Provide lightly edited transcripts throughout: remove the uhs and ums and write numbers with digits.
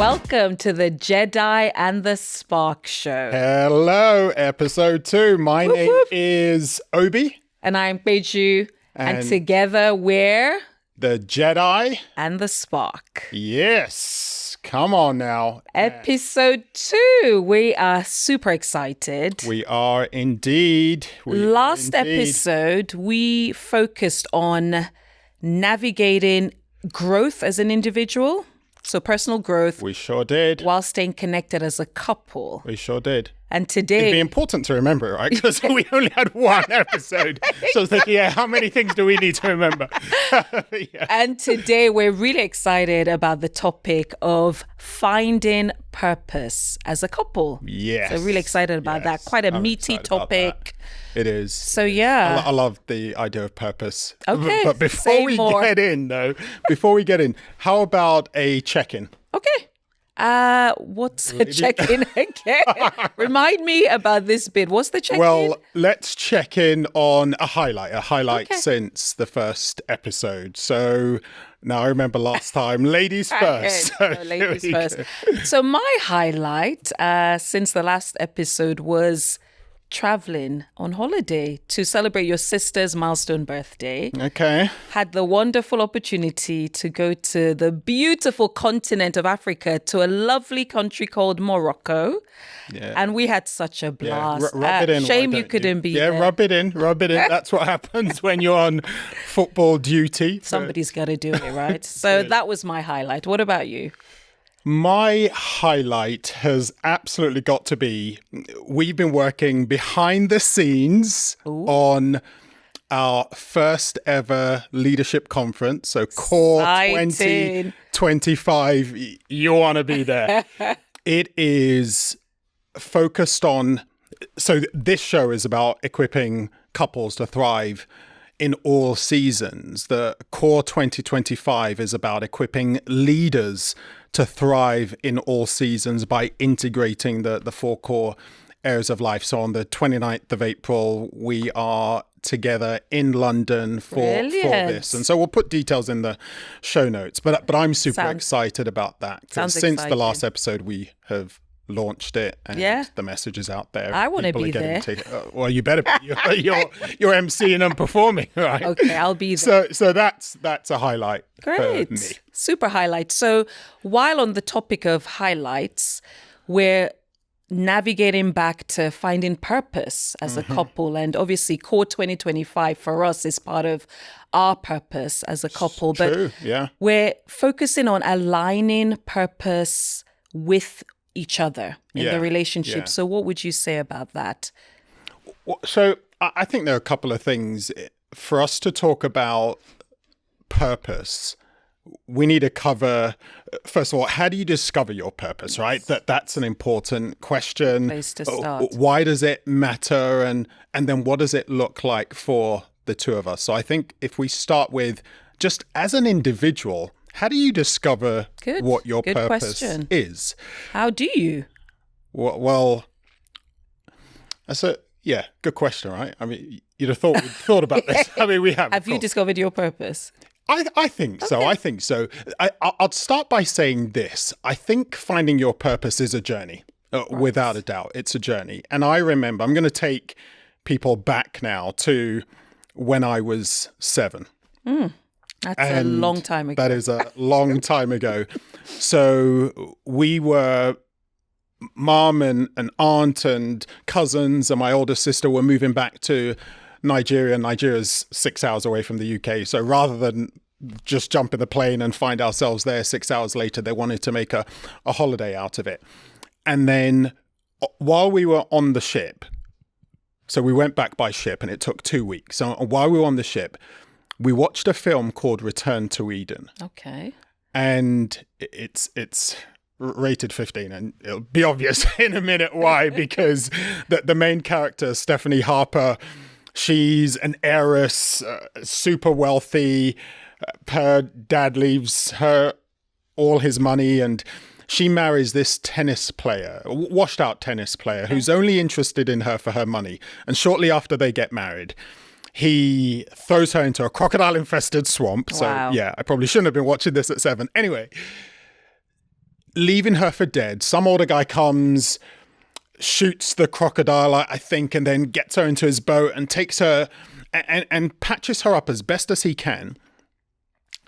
Welcome to the Jedi and the Spark Show. Hello, episode 2. My name is Obi. And I'm Peju. And together we're... the Jedi. And the Spark. Yes. Come on now. Episode 2. We are super excited. We are indeed. Last episode, we focused on navigating growth as an individual. So personal growth. We sure did. While staying connected as a couple. We sure did. And today... It'd be important to remember, right? Because we only had one episode. So I was thinking, how many things do we need to remember? Yeah. And today we're really excited about the topic of finding purpose as a couple. Yes. So really excited about that. Quite a meaty topic. It is. So yeah. I love the idea of purpose. Okay. But before we get in, how about a check-in? Okay. What's the check-in again? Remind me about this bit. What's the check-in? Well, let's check in on a highlight since the first episode. So now I remember last time, ladies first. So ladies first. So my highlight since the last episode was traveling on holiday to celebrate your sister's milestone birthday. Okay. Had the wonderful opportunity to go to the beautiful continent of Africa to a lovely country called Morocco. Yeah. And we had such a blast. Rub it in. Shame you couldn't be there. Yeah, rub it in. That's what happens when you're on football duty. Somebody's got to do it, right? So that was my highlight. What about you? My highlight has absolutely got to be, we've been working behind the scenes on our first ever leadership conference. So Core 2025, you want to be there. It is focused on, so this show is about equipping couples to thrive in all seasons. The Core 2025 is about equipping leaders to thrive in all seasons by integrating the 4 core areas of life. So on the 29th of April, we are together in London for this. And so we'll put details in the show notes. But I'm super excited about that. Because since the last episode, we have launched it and the message is out there. I want to be there. Well, you better be. You're emceeing and performing, right? Okay, I'll be there. So that's a highlight. Great. For me. Super highlight. So while on the topic of highlights, we're navigating back to finding purpose as a couple. And obviously Core 2025 for us is part of our purpose as a couple. But we're focusing on aligning purpose with each other in the relationship. So what would you say about that? So I think there are a couple of things. For us to talk about purpose, we need to cover, first of all, how do you discover your purpose, right? That's an important question. Place to start. Why does it matter? And then what does it look like for the two of us? So I think if we start with just as an individual, how do you discover what your purpose is? How do you? Well, that's good question, right? I mean, you'd have thought about this. I mean, we have. Have you discovered your purpose? I think so. I think so. I'll start by saying this. I think finding your purpose is a journey, without a doubt. It's a journey. And I remember, I'm going to take people back now to when I was 7. That's a long time ago. That is a long time ago. So we were, mom and aunt and cousins and my older sister were moving back to Nigeria. Nigeria's 6 hours away from the UK. So rather than just jump in the plane and find ourselves there 6 hours later, they wanted to make a holiday out of it. And then while we were on the ship, so we went back by ship and it took 2 weeks. So while we were on the ship, we watched a film called Return to Eden. Okay. And it's rated 15, and it'll be obvious in a minute why, because the main character, Stephanie Harper, she's an heiress, super wealthy. Her dad leaves her all his money, and she marries this tennis player, washed out tennis player, who's only interested in her for her money. And shortly after they get married, he throws her into a crocodile-infested swamp. So, wow. Yeah, I probably shouldn't have been watching this at 7. Anyway, leaving her for dead. Some older guy comes, shoots the crocodile, I think, and then gets her into his boat and takes her and patches her up as best as he can.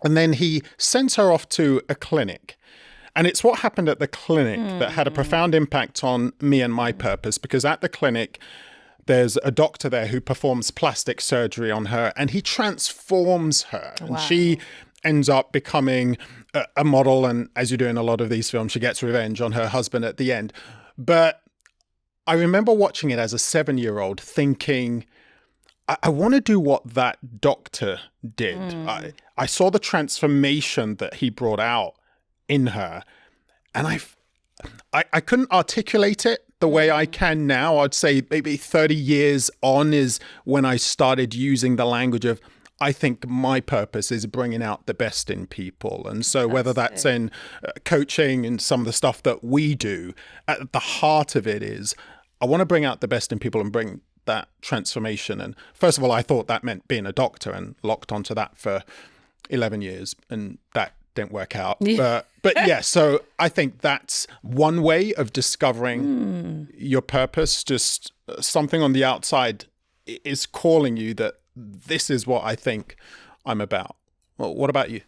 And then he sends her off to a clinic. And it's what happened at the clinic that had a profound impact on me and my purpose, because at the clinic, there's a doctor there who performs plastic surgery on her, and he transforms her. Wow. And she ends up becoming a model. And as you do in a lot of these films, she gets revenge on her husband at the end. But I remember watching it as a 7-year-old thinking, I want to do what that doctor did. I saw the transformation that he brought out in her, and I couldn't articulate it the way I can now. I'd say maybe 30 years on is when I started using the language of, I think my purpose is bringing out the best in people. And so whether that's in coaching and some of the stuff that we do, at the heart of it is, I want to bring out the best in people and bring that transformation. And first of all, I thought that meant being a doctor and locked onto that for 11 years. And that didn't work out. Yeah. But yeah, so I think that's one way of discovering your purpose. Just something on the outside is calling you that this is what I think I'm about. Well, what about you?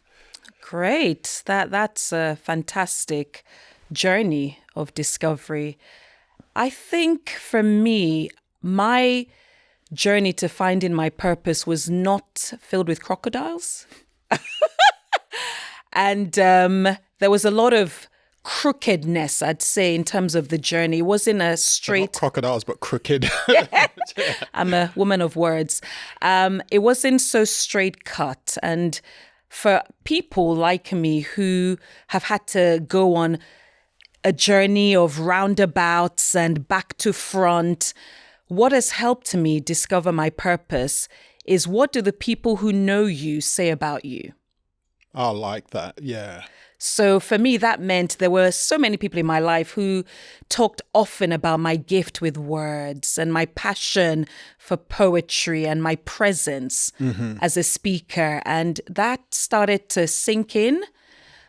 Great. That's a fantastic journey of discovery. I think for me, my journey to finding my purpose was not filled with crocodiles. And there was a lot of crookedness, I'd say, in terms of the journey. It wasn't a straight... Not crocodiles, but crooked. I'm a woman of words. It wasn't so straight cut. And for people like me who have had to go on a journey of roundabouts and back to front, what has helped me discover my purpose is, what do the people who know you say about you? I like that. Yeah. So for me, that meant there were so many people in my life who talked often about my gift with words and my passion for poetry and my presence as a speaker. And that started to sink in.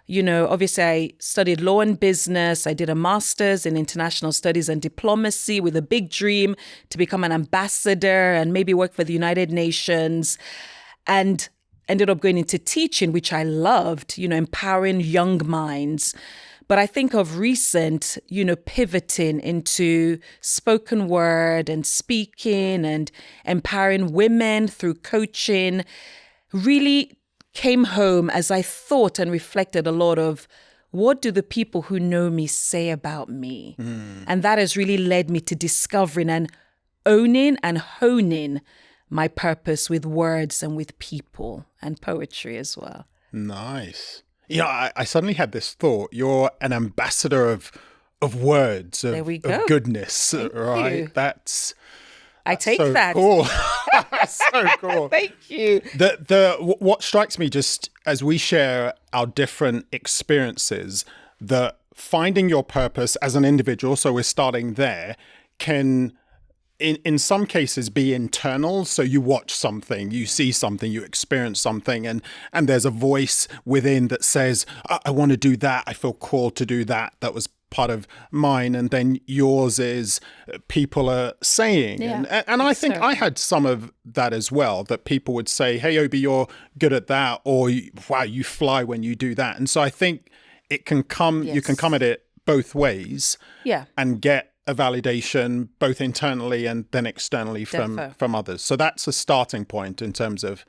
You know, obviously, I studied law and business. I did a master's in international studies and diplomacy with a big dream to become an ambassador and maybe work for the United Nations. And ended up going into teaching, which I loved, you know, empowering young minds. But I think of recent, you know, pivoting into spoken word and speaking and empowering women through coaching really came home as I thought and reflected a lot of, what do the people who know me say about me? And that has really led me to discovering and owning and honing my purpose with words and with people and poetry as well. Nice. You know, I suddenly had this thought. You're an ambassador of words, There we go. of goodness, Thank right? you. I take so that. Cool. So cool. Thank you. What strikes me, just as we share our different experiences, that finding your purpose as an individual, so we're starting there, can in some cases be internal. So you watch something, you see something, you experience something, and there's a voice within that says, I want to do that. I feel called to do that. That was part of mine. And then yours is people are saying. Yeah, and I think I had some of that as well, that people would say, hey, Obi, you're good at that. Or, wow, you fly when you do that. And so I think it can come, you can come at it both ways and get a validation both internally and then externally from others. So that's a starting point in terms of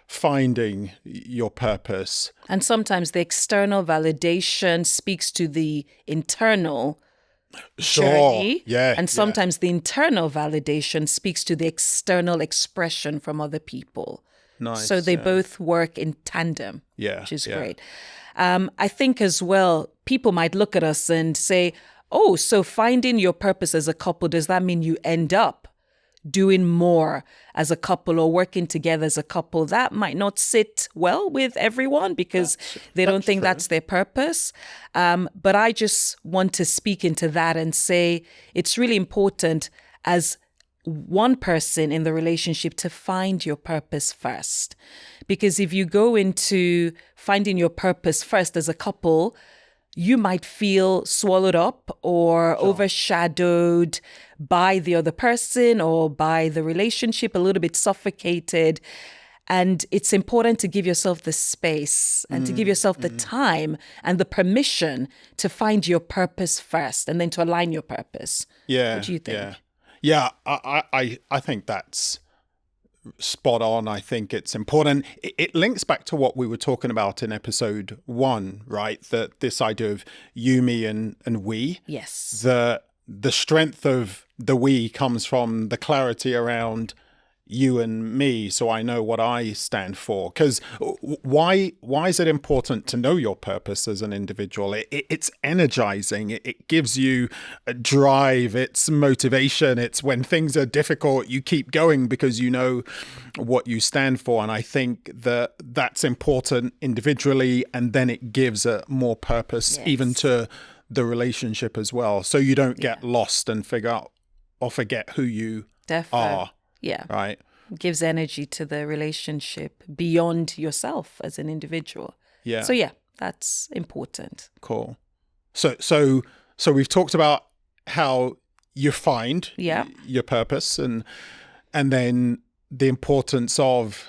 finding your purpose. And sometimes the external validation speaks to the internal journey. Yeah. And sometimes the internal validation speaks to the external expression from other people. Nice. So they both work in tandem, which is great. I think as well, people might look at us and say, oh, so finding your purpose as a couple, does that mean you end up doing more as a couple or working together as a couple? That might not sit well with everyone because they don't think that's their purpose. But I just want to speak into that and say it's really important as one person in the relationship to find your purpose first. Because if you go into finding your purpose first as a couple, you might feel swallowed up or overshadowed by the other person or by the relationship, a little bit suffocated. And it's important to give yourself the space and to give yourself the time and the permission to find your purpose first and then to align your purpose. Yeah. What do you think? Yeah. I think that's spot on. I think it's important. It links back to what we were talking about in episode 1, right? That this idea of you, me, and we. Yes. The strength of the we comes from the clarity around you and me, so I know what I stand for. Because why is it important to know your purpose as an individual? It's energizing. It gives you a drive. It's motivation. It's when things are difficult, you keep going because you know what you stand for. And I think that that's important individually, and then it gives a more purpose even to the relationship as well. So you don't get lost and forget who you are. Yeah. Right. Gives energy to the relationship beyond yourself as an individual. Yeah. So yeah, that's important. Cool. So we've talked about how you find your purpose and then the importance of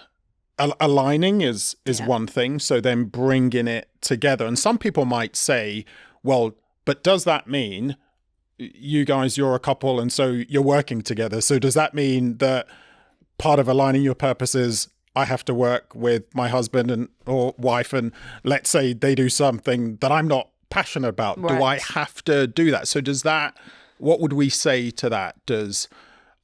aligning is one thing. So then bringing it together. And some people might say, well, but does that mean you guys, you're a couple and so you're working together? So does that mean that part of aligning your purpose is I have to work with my husband or wife, and let's say they do something that I'm not passionate about? Right. Do I have to do that? So what would we say to that? Does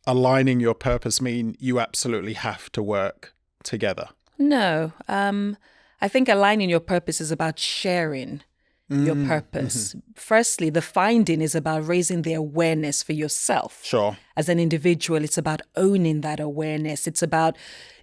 aligning your purpose mean you absolutely have to work together? No. I think aligning your purpose is about sharing your purpose. Firstly, the finding is about raising the awareness for yourself. Sure. As an individual, it's about owning that awareness. It's about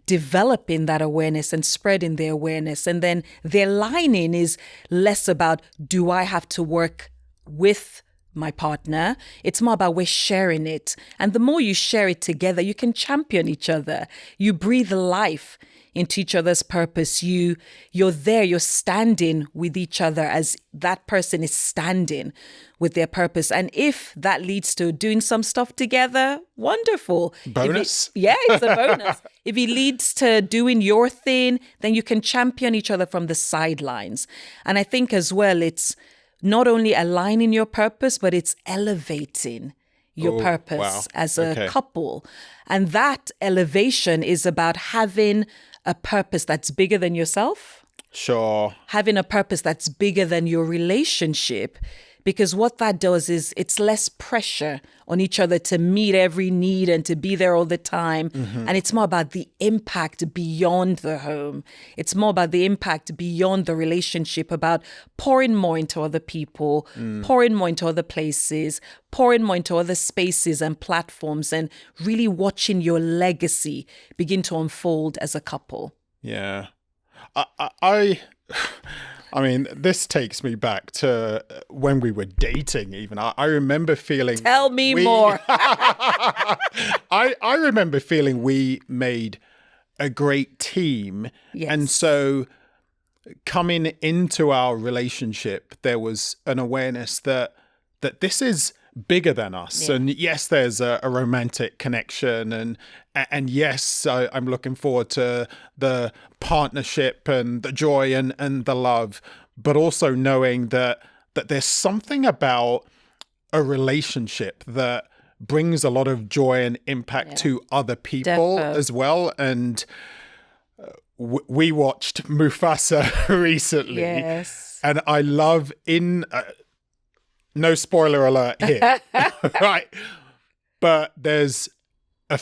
developing that awareness and spreading the awareness. And then the aligning is less about, do I have to work with my partner? It's more about we're sharing it. And the more you share it together, you can champion each other. You breathe life into each other's purpose. You're there, you're standing with each other as that person is standing with their purpose. And if that leads to doing some stuff together, wonderful. Bonus? It's a bonus. If it leads to doing your thing, then you can champion each other from the sidelines. And I think as well, it's not only aligning your purpose, but it's elevating your purpose as a couple. And that elevation is about having a purpose that's bigger than yourself. Sure. Having a purpose that's bigger than your relationship. Because what that does is it's less pressure on each other to meet every need and to be there all the time. And it's more about the impact beyond the home. It's more about the impact beyond the relationship, about pouring more into other people, pouring more into other places, pouring more into other spaces and platforms, and really watching your legacy begin to unfold as a couple. Yeah. I mean, this takes me back to when we were dating even. I remember feeling... Tell me more. I remember feeling we made a great team. Yes. And so coming into our relationship, there was an awareness that this is bigger than us. And yes, there's a romantic connection, and yes, I'm looking forward to the partnership and the joy and the love, but also knowing that there's something about a relationship that brings a lot of joy and impact to other people as well. And we watched Mufasa recently. Yes. And I love no spoiler alert here, right? But there's a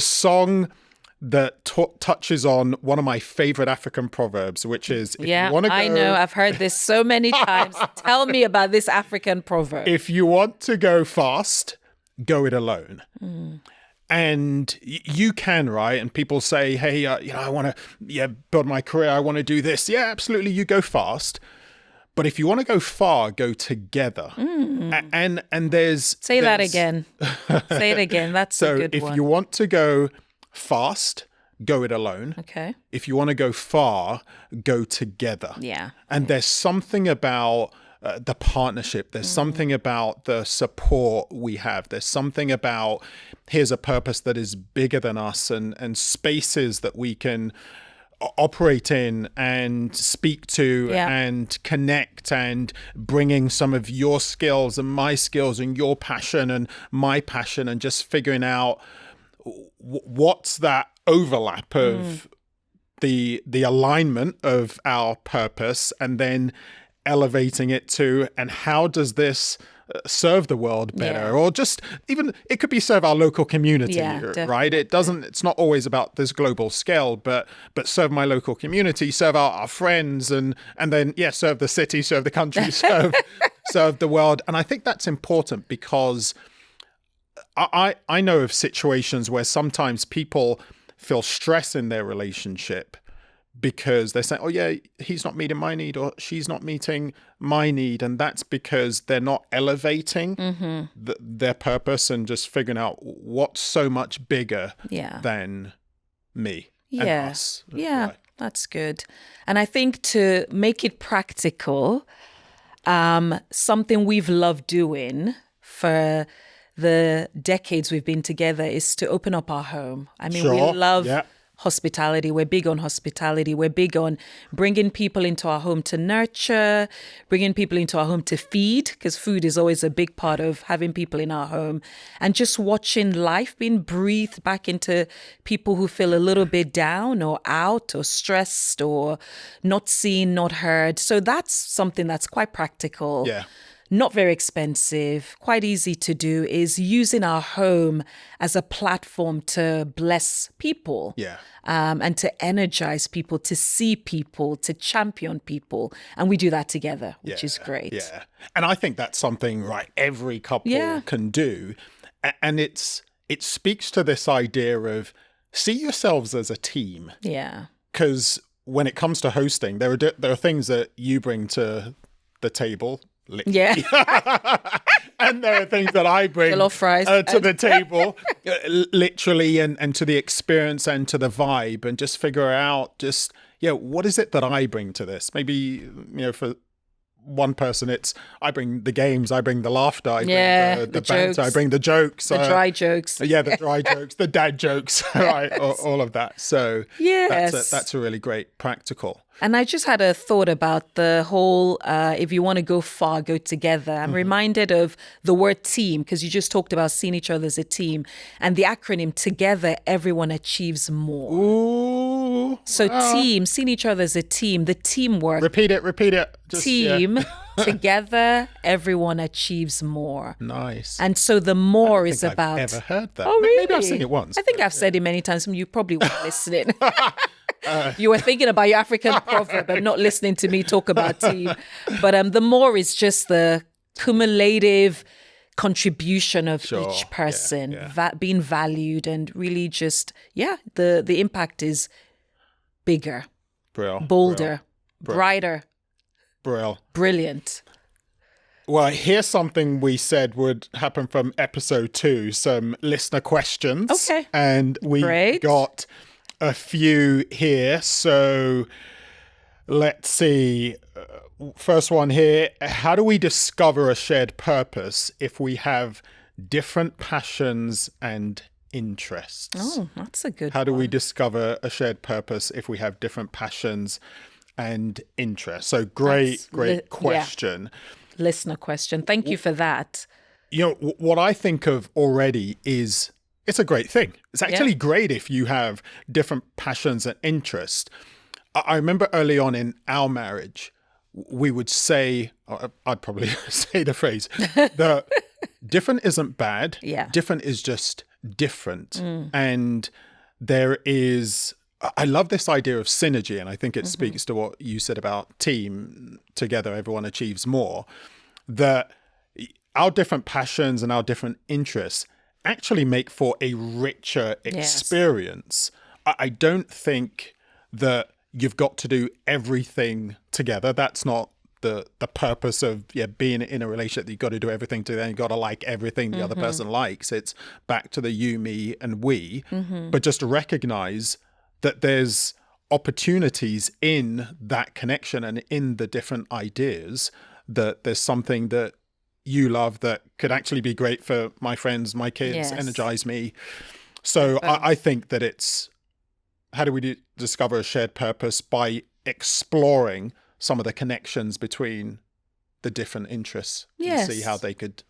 song that touches on one of my favorite African proverbs, which is, if you want to go... I know. I've heard this so many times. Tell me about this African proverb. If you want to go fast, go it alone. And you can, right? And people say, hey, I want to build my career. I want to do this. Yeah, absolutely. You go fast. But if you want to go far, go together. And there's... Say that again. Say it again. That's a good one. So if you want to go fast, go it alone. Okay. If you want to go far, go together. Yeah. And there's something about the partnership. There's something about the support we have. There's something about here's a purpose that is bigger than us, and spaces that we can operate in and speak to and connect, and bringing some of your skills and my skills and your passion and my passion, and just figuring out what's that overlap of the alignment of our purpose, and then elevating it to, and how does this serve the world better, or just even it could be serve our local community, right? It's not always about this global scale, but serve my local community, serve our friends, and then serve the city, serve the country, serve the world. And I think that's important, because I know of situations where sometimes people feel stress in their relationship because they're saying, oh yeah, he's not meeting my need, or she's not meeting my need. And that's because they're not elevating their purpose and just figuring out what's so much bigger than me and us. Yeah, that's good. And I think to make it practical, something we've loved doing for the decades we've been together is to open up our home. I mean, we love hospitality. We're big on hospitality. We're big on bringing people into our home to nurture, bringing people into our home to feed, because food is always a big part of having people in our home, and just watching life being breathed back into people who feel a little bit down or out or stressed or not seen, not heard. So that's something that's quite practical. Yeah. Not very expensive, quite easy to do, is using our home as a platform to bless people. And to energize people, to see people, to champion people. And we do that together, which is great. Yeah. And I think that's something, right, every couple can do. And it speaks to this idea of see yourselves as a team. Yeah. Because when it comes to hosting, there are things that you bring to the table. And there are things that I bring to the table, literally, and to the experience and to the vibe, and just figure out what is it that I bring to this? Maybe, for one person, it's I bring the games, I bring the laughter, I bring the banter, I bring the jokes. The dry jokes. The dry jokes, the dad jokes, right? All of that. So that's a really great practical. And I just had a thought about the whole, if you want to go far, go together. I'm reminded of the word team, because you just talked about seeing each other as a team, and the acronym together, everyone achieves more. Ooh. So team, seeing each other as a team, the teamwork. Repeat it. Team, together, everyone achieves more. Nice. And so the more is about... I've ever heard that. Oh, really? Maybe I've seen it once. I think I've said it many times. You probably weren't listening. You were thinking about your African proverb and not listening to me talk about team. But the more is just the cumulative contribution of each person being valued, and really just, the impact is bigger, bolder, brighter, brilliant. Well, here's something we said would happen from episode 2, some listener questions. Okay. And we got a few here. So let's see. First one here. How do we discover a shared purpose if we have different passions and interests? Oh, that's a good How do we discover a shared purpose if we have different passions and interests? So great question. Listener question. Thank you for that. What I think of already is it's a great thing. It's actually great if you have different passions and interests. I remember early on in our marriage, we would say, I'd probably say the phrase, that different isn't bad. Yeah. Different is just different. And there is, I love this idea of synergy. And I think it speaks to what you said about team, together everyone achieves more, that our different passions and our different interests actually make for a richer experience. I don't think that you've got to do everything together. That's not the purpose of being in a relationship, that you've got to do everything together. You've got to like everything the other person likes. It's back to the you, me, and we. But just to recognize that there's opportunities in that connection and in the different ideas that there's something that you love that could actually be great for my friends, my kids, Yes. energize me. So I think that it's, how do we discover a shared purpose? By exploring some of the connections between the different interests Yes. and see how they could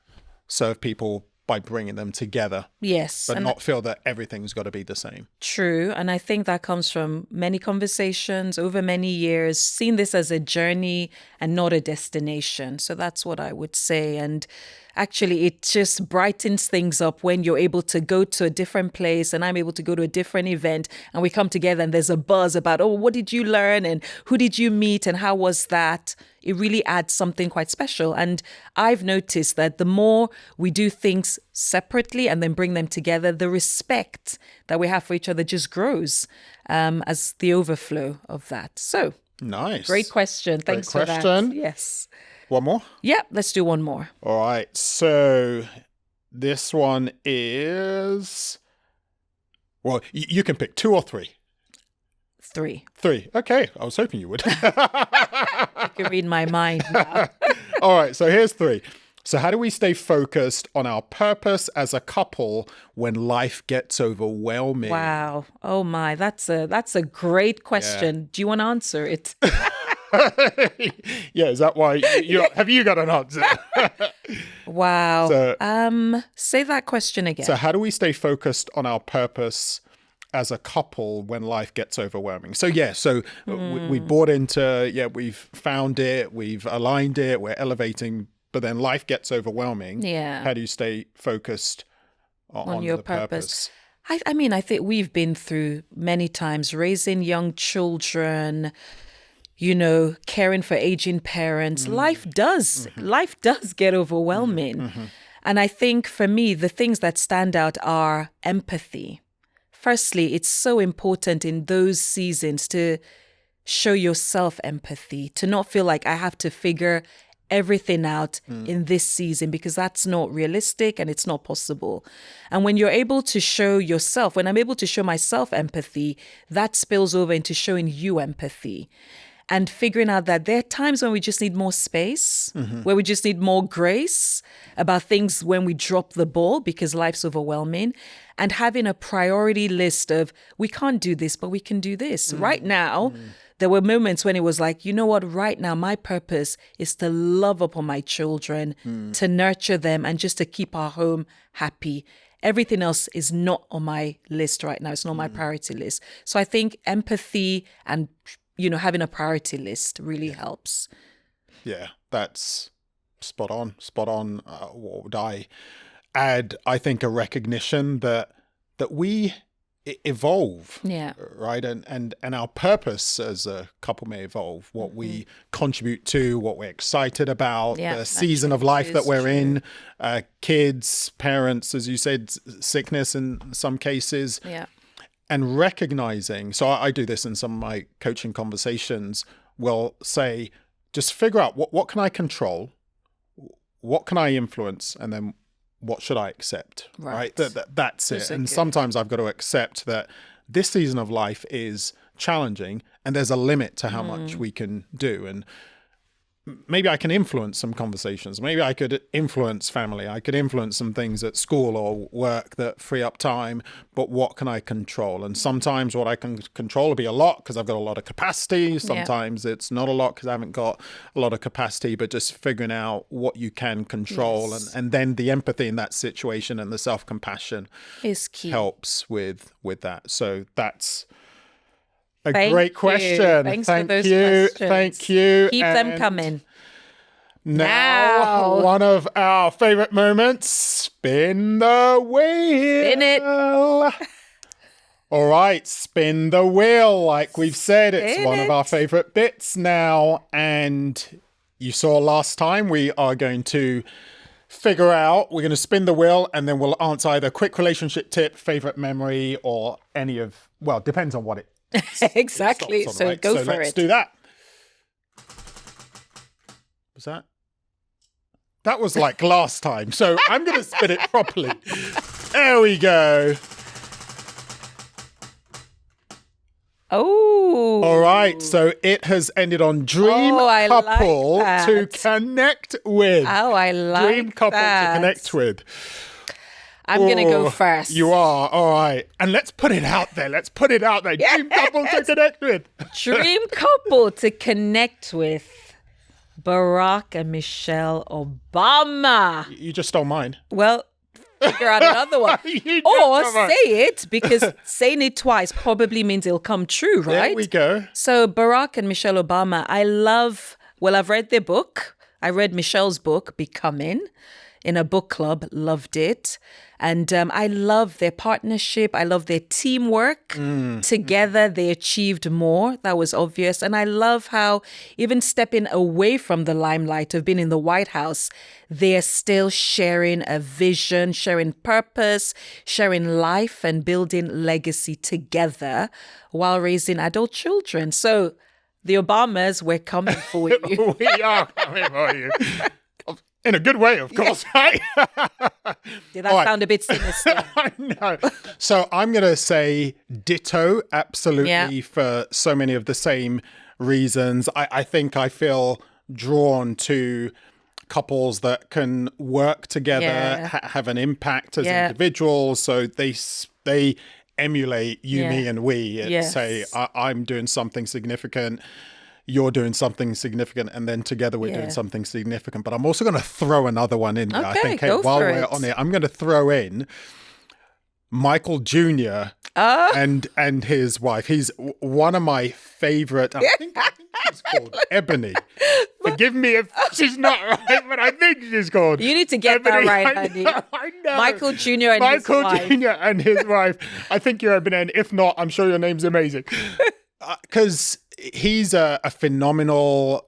serve people by bringing them together. Yes. But and not feel that everything's got to be the same. True. And I think that comes from many conversations over many years, seeing this as a journey and not a destination. So that's what I would say. And actually, it just brightens things up when you're able to go to a different place and I'm able to go to a different event and we come together and there's a buzz about, oh, what did you learn and who did you meet and how was that? It really adds something quite special. And I've noticed that the more we do things separately and then bring them together, the respect that we have for each other just grows as the overflow of that. So, nice. Great question. Thanks for that. Yes. One more? Yeah, let's do one more. All right. So this one is, well, you can pick 2 or 3. 3. 3. Okay. I was hoping you would. You can read my mind now. All right. So here's 3. So how do we stay focused on our purpose as a couple when life gets overwhelming? Wow. Oh my, that's a great question. Do you want to answer it? Yeah, is that why have you got an answer? Wow. So, say that question again. So how do we stay focused on our purpose as a couple when life gets overwhelming? So we bought into, we've found it, we've aligned it, we're elevating, but then life gets overwhelming. Yeah. How do you stay focused on your the purpose? I mean, I think we've been through many times raising young children, caring for aging parents. Life does get overwhelming. And I think for me, the things that stand out are empathy. Firstly, it's so important in those seasons to show yourself empathy, to not feel like I have to figure everything out in this season, because that's not realistic and it's not possible. And when you're able to show yourself, when I'm able to show myself empathy, that spills over into showing you empathy. And figuring out that there are times when we just need more space, where we just need more grace about things when we drop the ball because life's overwhelming, and having a priority list of, we can't do this, but we can do this. Right now, there were moments when it was like, you know what, right now, my purpose is to love upon my children, to nurture them, and just to keep our home happy. Everything else is not on my list right now. It's not my priority list. So I think empathy and having a priority list really helps. Yeah, that's spot on. What would I add? I think a recognition that we evolve. Yeah. Right. And our purpose as a couple may evolve. What we contribute to, what we're excited about, the season of life that we're in, kids, parents, as you said, sickness in some cases. Yeah. And recognizing, so I do this in some of my coaching conversations, will say, just figure out what can I control, what can I influence, and then what should I accept, right? That's it. And sometimes I've got to accept that this season of life is challenging and there's a limit to how much we can do. And maybe I can influence some conversations. Maybe I could influence family. I could influence some things at school or work that free up time. But what can I control? And sometimes what I can control will be a lot because I've got a lot of capacity. Sometimes it's not a lot because I haven't got a lot of capacity. But just figuring out what you can control, and then the empathy in that situation and the self-compassion is key. Helps with that. So that's a great question. Thanks for those questions. Thank you. Keep them coming. Now, one of our favorite moments, spin the wheel. Spin it. All right, spin the wheel. Like we've said, it's one of our favorite bits now. And you saw last time, we are going to figure out, we're going to spin the wheel and then we'll answer either quick relationship tip, favorite memory, or any of, well, depends on what it exactly. So go for it. Let's do that. Was that? That was like last time. So I'm going to spin it properly. There we go. Oh. All right, so it has ended on dream I couple like to that. connect with. Oh, I like Dream couple that. to connect with. I'm going to go first. You are, all right. And let's put it out there. Dream couple to connect with. Dream couple to connect with. Barack and Michelle Obama. You just stole mine. Well, figure out another one. Or say it, because saying it twice probably means it'll come true, right? There we go. So Barack and Michelle Obama, I've read their book. I read Michelle's book, Becoming, in a book club, loved it. And I love their partnership. I love their teamwork. Together, they achieved more. That was obvious. And I love how even stepping away from the limelight of being in the White House, they're still sharing a vision, sharing purpose, sharing life and building legacy together while raising adult children. So the Obamas, we're coming for you. We are coming for you. In a good way, of course, right? Did that sound a bit sinister? I know. So I'm going to say ditto, absolutely, for so many of the same reasons. I think I feel drawn to couples that can work together, have an impact as individuals. So they emulate you, me, and we. And say, I'm doing something significant. You're doing something significant, and then together we're doing something significant. But I'm also going to throw another one in there. Okay, I think while we're on it, I'm going to throw in Michael Jr. And his wife. He's one of my favorite. I think she's called Ebony. Forgive me if she's not right, but I think she's called. You need to get Ebony. that right, honey. I know. Michael Jr. and his wife. Michael Jr. and his wife. I think you're Ebony, and if not, I'm sure your name's amazing. Because he's a phenomenal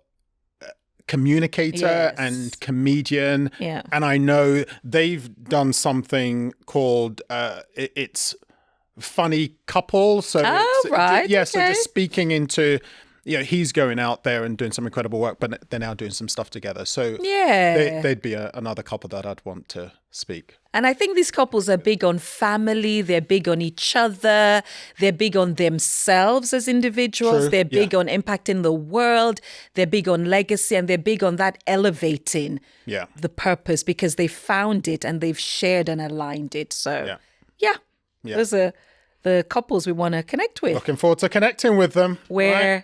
communicator and comedian. Yeah. And I know they've done something called it's Funny Couple. So right. So just speaking into, he's going out there and doing some incredible work, but they're now doing some stuff together. So they'd be another couple that I'd want to speak. And I think these couples are big on family. They're big on each other. They're big on themselves as individuals. True. They're big on impacting the world. They're big on legacy, and they're big on that elevating the purpose, because they found it and they've shared and aligned it. So those are the couples we want to connect with. Looking forward to connecting with them. We'll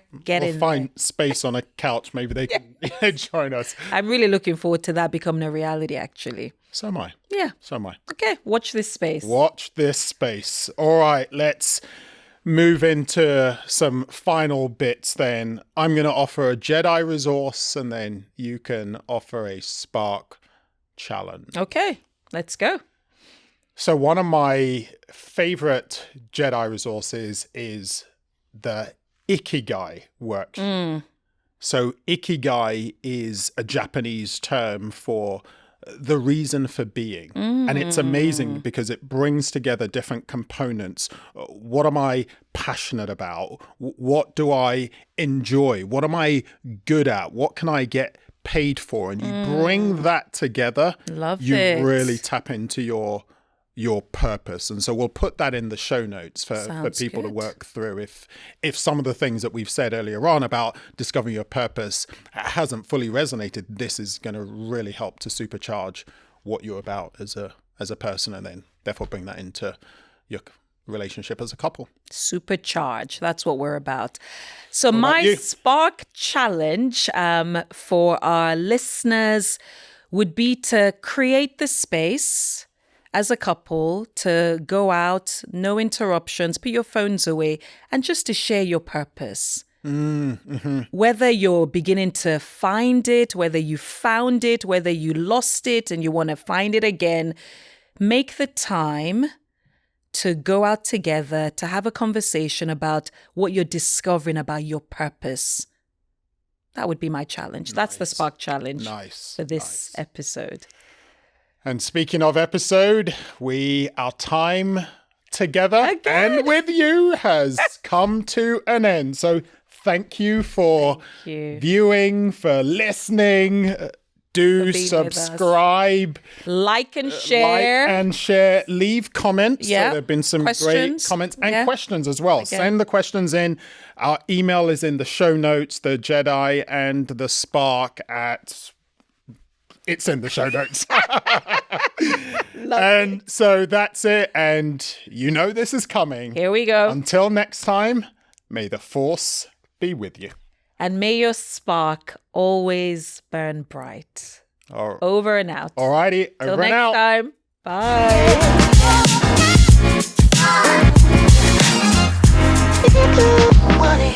find space on a couch. Maybe they can join us. I'm really looking forward to that becoming a reality, actually. So am I. Yeah. So am I. Okay, watch this space. Watch this space. All right, let's move into some final bits then. I'm going to offer a Jedi Resource, and then you can offer a Spark Challenge. Okay, let's go. So one of my favorite Jedi resources is the Ikigai worksheet. So Ikigai is a Japanese term for the reason for being. And it's amazing because it brings together different components. What am I passionate about? What do I enjoy? What am I good at? What can I get paid for? And you bring that together. Love you it. really tap into your purpose. And so we'll put that in the show notes for people to work through. If some of the things that we've said earlier on about discovering your purpose hasn't fully resonated, this is going to really help to supercharge what you're about as a person, and then therefore bring that into your relationship as a couple. Supercharge. That's what we're about. So my Spark Challenge for our listeners would be to create the space as a couple to go out, no interruptions, put your phones away, and just to share your purpose. Whether you're beginning to find it, whether you found it, whether you lost it and you want to find it again, make the time to go out together, to have a conversation about what you're discovering about your purpose. That would be my challenge. That's the Spark Challenge for this episode. And speaking of episode, our time together and with you has come to an end. So thank you for viewing, for listening. Do being with us. subscribe, Like and share. leave comments. Yeah. So there have been some great Questions. comments and Yeah. questions as well. Send the questions in. Our email is in the show notes, the Jedi and the Spark it's in the show notes. And so that's it. And you know this is coming. Here we go. Until next time, may the Force be with you. And may your spark always burn bright. All Over and out. righty. Till Over and next out. time. Bye. Money.